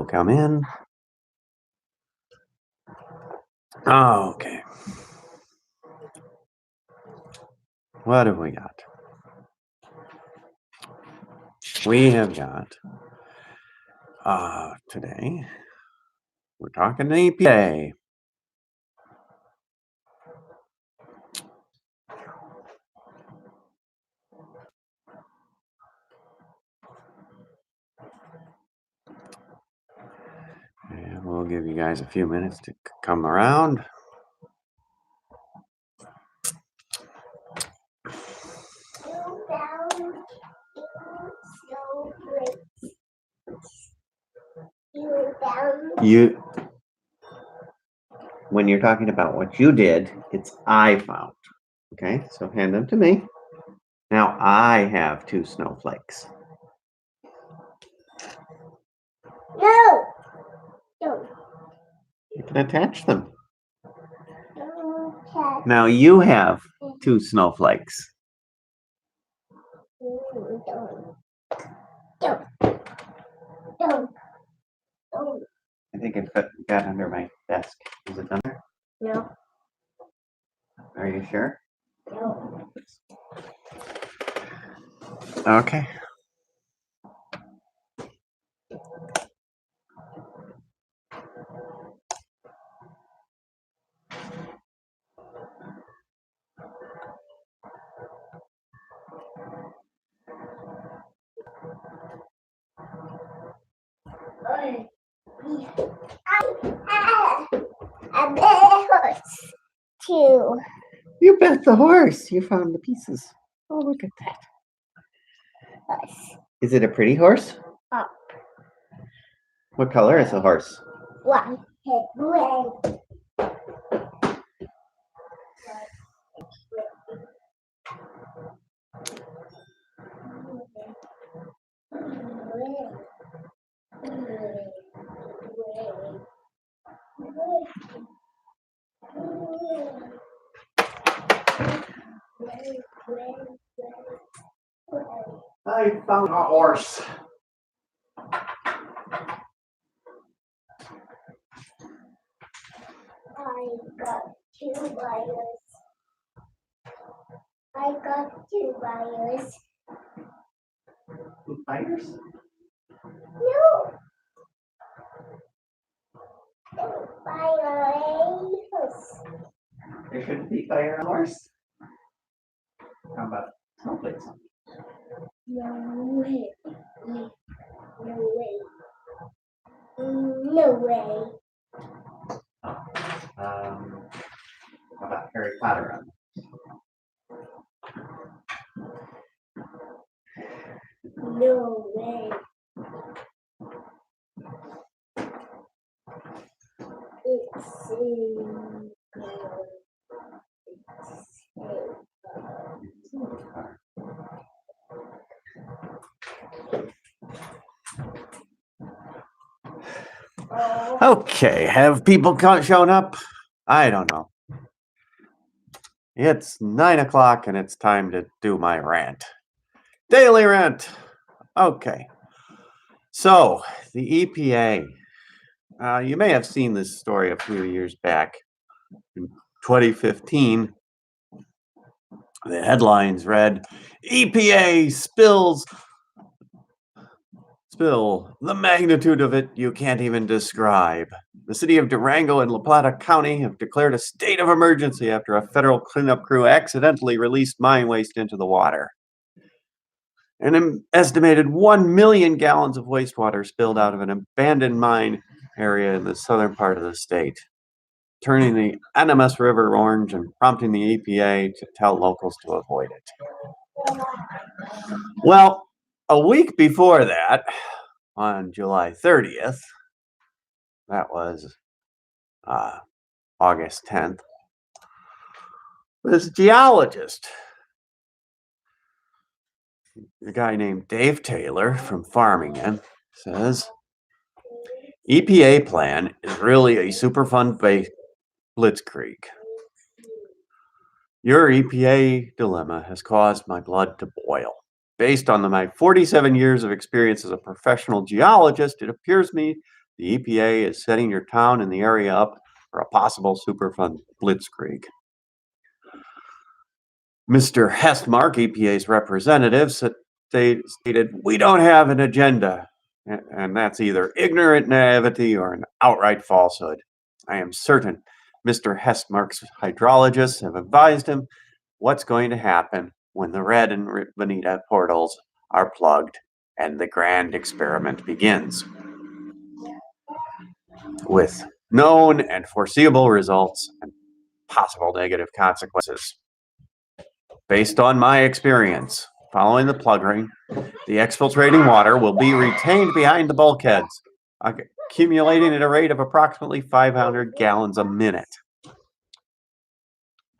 come in. Oh, okay. What have we got? We have got today we're talking EPA. And we'll give you guys a few minutes to come around. When you're talking about what you did, it's I found. Okay, so hand them to me. Now I have 2 snowflakes. No. You can attach them. Okay. Now you have 2 snowflakes. Don't. I think it got under my desk. Is it under? No. Are you sure? No. Okay. A horse too. You bet the horse. You found the pieces. Oh, look at that. Horse. Is it a pretty horse? Up. What color is the horse? One. Red. I found a horse. I got 2 wires. I got 2 wires. 2 fires? No. Wires. There shouldn't be fire on a horse. How about snowflakes? No way. No way. No way. How about Harry Potter on? No way. It's in Okay, have people shown up? I don't know. It's 9 o'clock and it's time to do my rant. Daily rant. Okay. So, the EPA. You may have seen this story a few years back. In 2015, the headlines read, EPA spill the magnitude of it you can't even describe. The city of Durango and La Plata County have declared a state of emergency after a federal cleanup crew accidentally released mine waste into the water. An estimated 1 million gallons of wastewater spilled out of an abandoned mine area in the southern part of the state, turning the Animas River orange and prompting the EPA to tell locals to avoid it. Well, a week before that, on July 30th, that was August 10th, this geologist, a guy named Dave Taylor from Farmington, says, EPA plan is really a Superfund-based blitzkrieg. Your EPA dilemma has caused my blood to boil. Based on my 47 years of experience as a professional geologist, it appears me The EPA is setting your town and the area up for a possible Superfund blitzkrieg. Mr. Hestmark, EPA's representative, stated, "We don't have an agenda," and that's either ignorant naivety or an outright falsehood. I am certain Mr. Hestmark's hydrologists have advised him what's going to happen when the Red and Bonita portals are plugged and the grand experiment begins. With known and foreseeable results and possible negative consequences. Based on my experience, following the plugging, the exfiltrating water will be retained behind the bulkheads, accumulating at a rate of approximately 500 gallons a minute.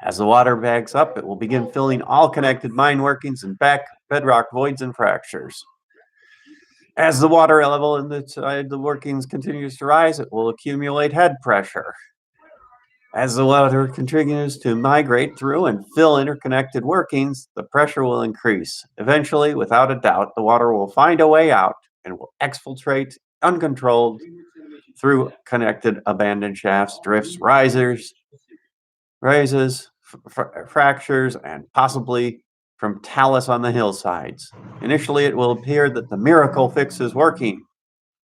As the water backs up, it will begin filling all connected mine workings and bedrock voids and fractures. As the water level inside the workings continues to rise, it will accumulate head pressure. As the water continues to migrate through and fill interconnected workings, the pressure will increase. Eventually, without a doubt, the water will find a way out and will exfiltrate uncontrolled through connected abandoned shafts, drifts, rises, fractures, and possibly from talus on the hillsides. Initially, it will appear that the miracle fix is working.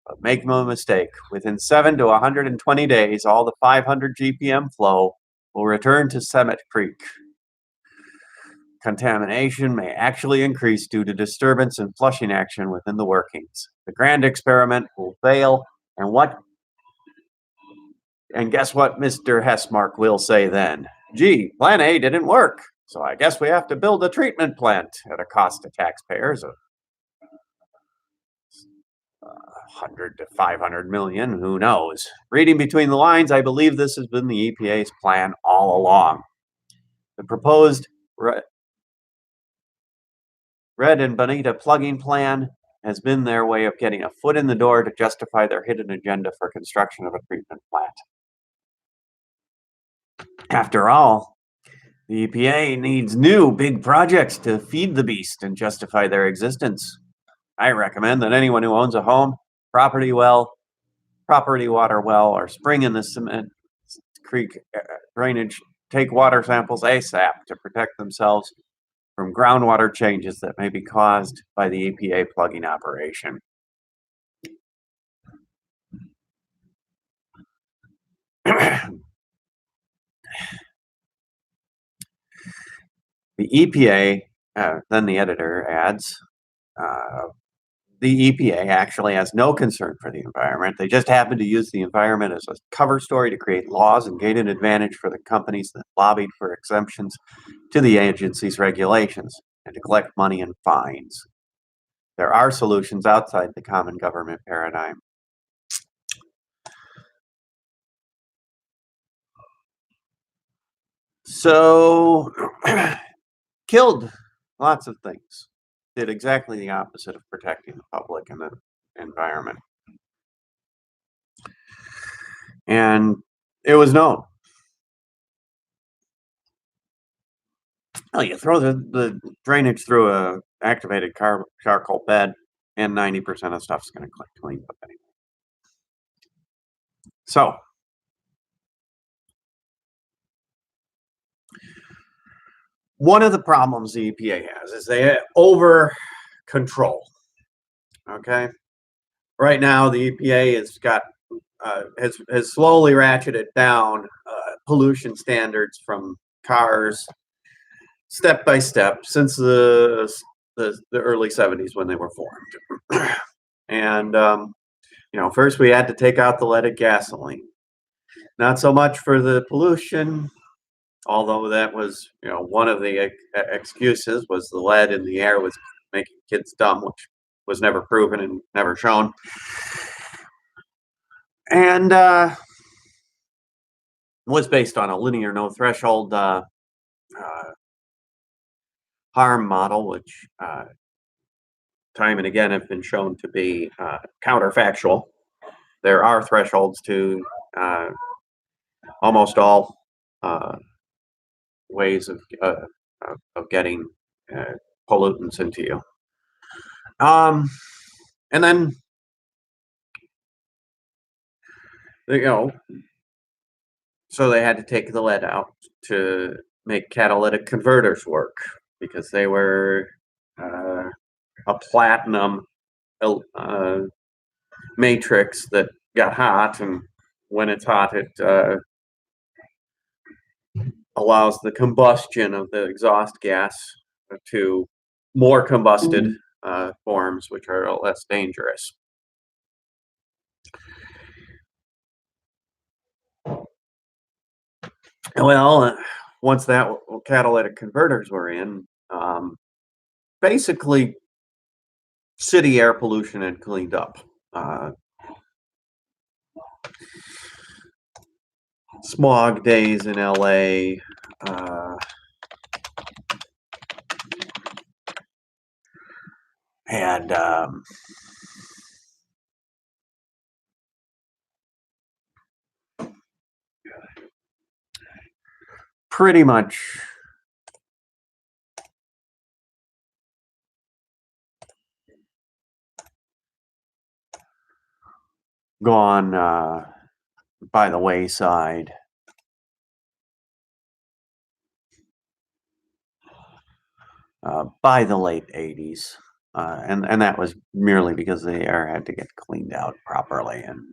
But make no mistake, within 7 to 120 days, all the 500 GPM flow will return to Summit Creek. Contamination may actually increase due to disturbance and flushing action within the workings. The grand experiment will fail, and guess what Mr. Hestmark will say then? Gee, Plan A didn't work, so I guess we have to build a treatment plant at a cost to taxpayers of 100 to 500 million, who knows? Reading between the lines, I believe this has been the EPA's plan all along. The proposed Red and Bonita plugging plan has been their way of getting a foot in the door to justify their hidden agenda for construction of a treatment plant. After all, the EPA needs new big projects to feed the beast and justify their existence. I recommend that anyone who owns a home, property water well, or spring in the Cement Creek drainage take water samples ASAP to protect themselves from groundwater changes that may be caused by the EPA plugging operation. The EPA, then the editor adds, the EPA actually has no concern for the environment. They just happen to use the environment as a cover story to create laws and gain an advantage for the companies that lobbied for exemptions to the agency's regulations and to collect money in fines. There are solutions outside the common government paradigm. So, killed lots of things. Did exactly the opposite of protecting the public and the environment. And it was known. Well, you throw the drainage through a activated charcoal bed, and 90% of stuff's going to clean up anyway. So, one of the problems the EPA has is they over control. Okay, right now the EPA has slowly ratcheted down pollution standards from cars step by step since the early 70s when they were formed. And first we had to take out the leaded gasoline. Not so much for the pollution, although that was one of the excuses was the lead in the air was making kids dumb, which was never proven and never shown. And was based on a linear no threshold harm model, which time and again have been shown to be counterfactual. There are thresholds to almost all ways of getting pollutants into you. And then so they had to take the lead out to make catalytic converters work because they were a platinum matrix that got hot, and when it's hot, it allows the combustion of the exhaust gas to more combusted forms, which are less dangerous. Well, once that catalytic converters were in, basically city air pollution had cleaned up. Smog days in LA, and pretty much gone by the wayside. By the late 80s. And that was merely because the air had to get cleaned out properly. And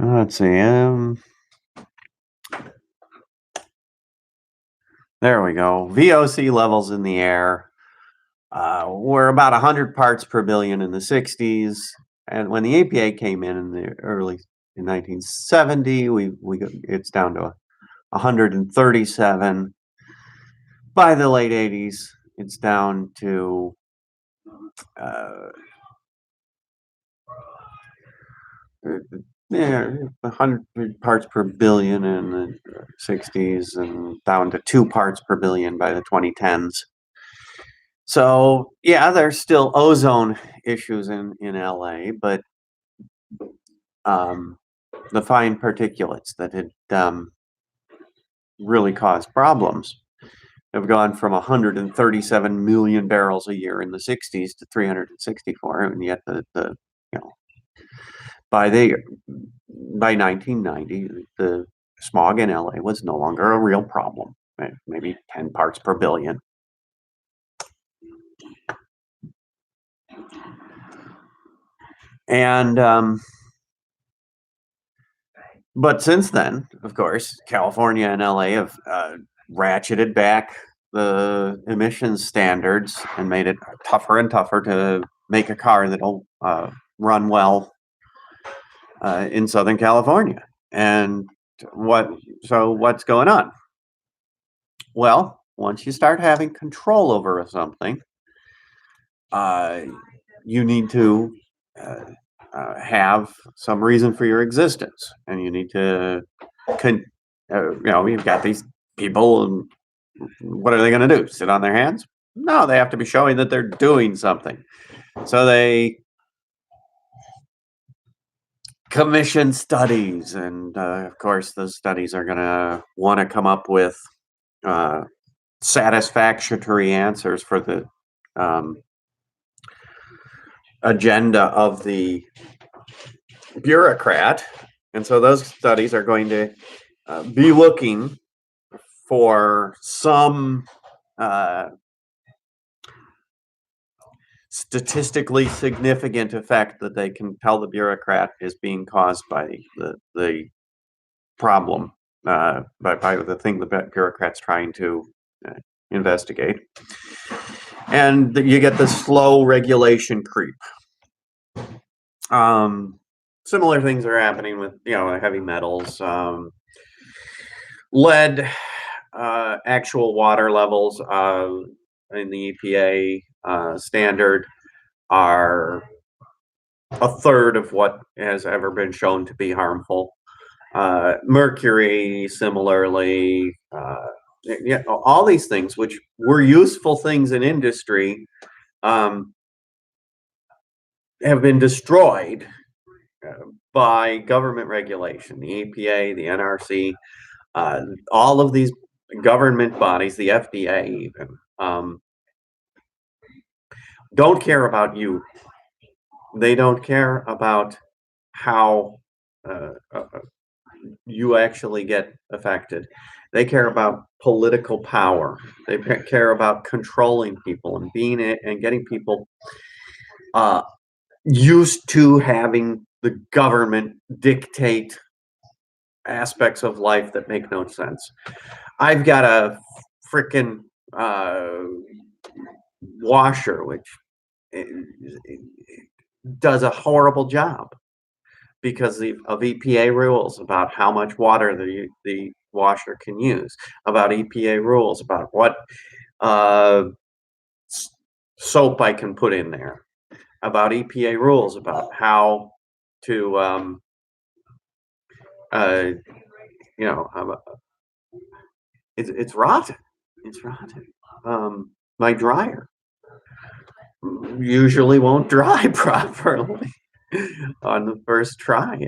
let's see. There we go. VOC levels in the air were about 100 parts per billion in the 60s. And when the EPA came in the in 1970, it's down to 137. By the late 80s, it's down to 100 parts per billion in the 60s and down to 2 parts per billion by the 2010s. So, yeah, there's still ozone issues in LA, but the fine particulates that had really caused problems have gone from 137 million barrels a year in the 60s to 364, and yet by 1990, the smog in LA was no longer a real problem, maybe 10 parts per billion. And but since then, of course, California and LA have ratcheted back the emissions standards and made it tougher and tougher to make a car that'll run well in Southern California. And what's going on? Well, once you start having control over something, you need to have some reason for your existence, and you need to, you've got these people, and what are they going to do? Sit on their hands? No, they have to be showing that they're doing something. So they commission studies, and of course, those studies are going to want to come up with satisfactory answers for the agenda of the bureaucrat. And so those studies are going to be looking for some statistically significant effect that they can tell the bureaucrat is being caused by the problem, by the thing the bureaucrat's trying to investigate. And you get the slow regulation creep. Similar things are happening with heavy metals. Lead actual water levels in the EPA standard are a third of what has ever been shown to be harmful. Mercury, similarly, yeah, all these things which were useful things in industry um, have been destroyed by government regulation, the EPA, the NRC, all of these government bodies, the FDA even, don't care about you. They don't care about how you actually get affected. They care about political power. They care about controlling people and being it and getting people used to having the government dictate aspects of life that make no sense. I've got a freaking washer which eh, does a horrible job because of EPA rules about how much water the washer can use, about EPA rules about what uh, soap I can put in there, about EPA rules about how to uh, you know, it's rotten. It's rotten. My dryer usually won't dry properly on the first try.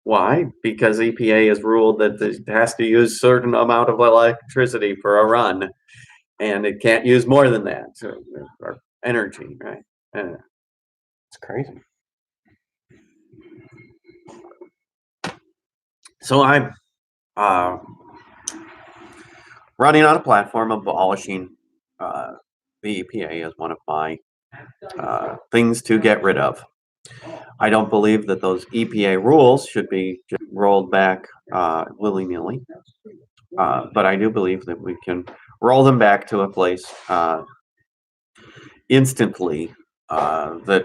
Why? Because EPA has ruled that it has to use certain amount of electricity for a run, and it can't use more than that, or energy, right? It's crazy. So I'm uh, running on a platform abolishing the EPA as one of my things to get rid of. I don't believe that those EPA rules should be just rolled back willy-nilly, but I do believe that we can roll them back to a place instantly that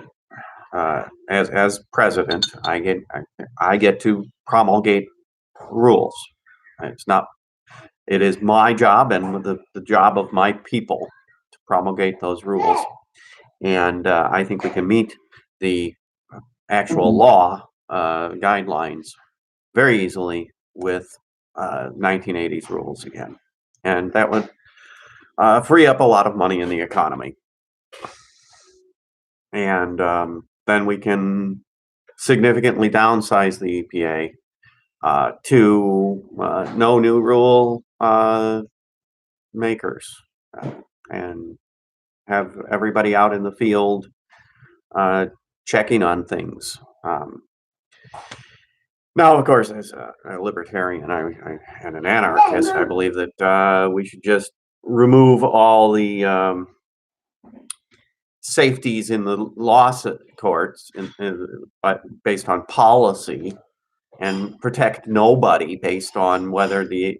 as president, I get to promulgate rules. It's not. It is my job and the job of my people to promulgate those rules, and I think we can meet the actual law guidelines very easily with 1980s rules again, and that would free up a lot of money in the economy, and then we can significantly downsize the EPA to no new rule makers, and have everybody out in the field checking on things. Now, of course, as a libertarian and an anarchist, I believe that we should just remove all the safeties in the lawsuit courts based on policy and protect nobody based on whether the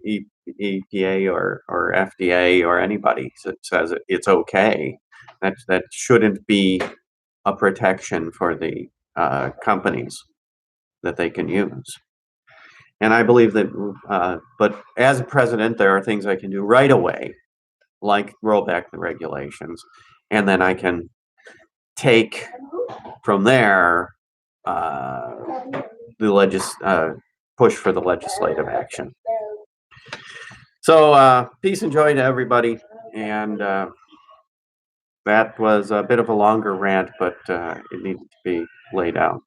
EPA or FDA or anybody says it's okay. That shouldn't be a protection for the companies that they can use. And I believe that, but as a president, there are things I can do right away, like roll back the regulations, and then I can take from there push for the legislative action. So peace and joy to everybody, and that was a bit of a longer rant, but it needed to be laid out.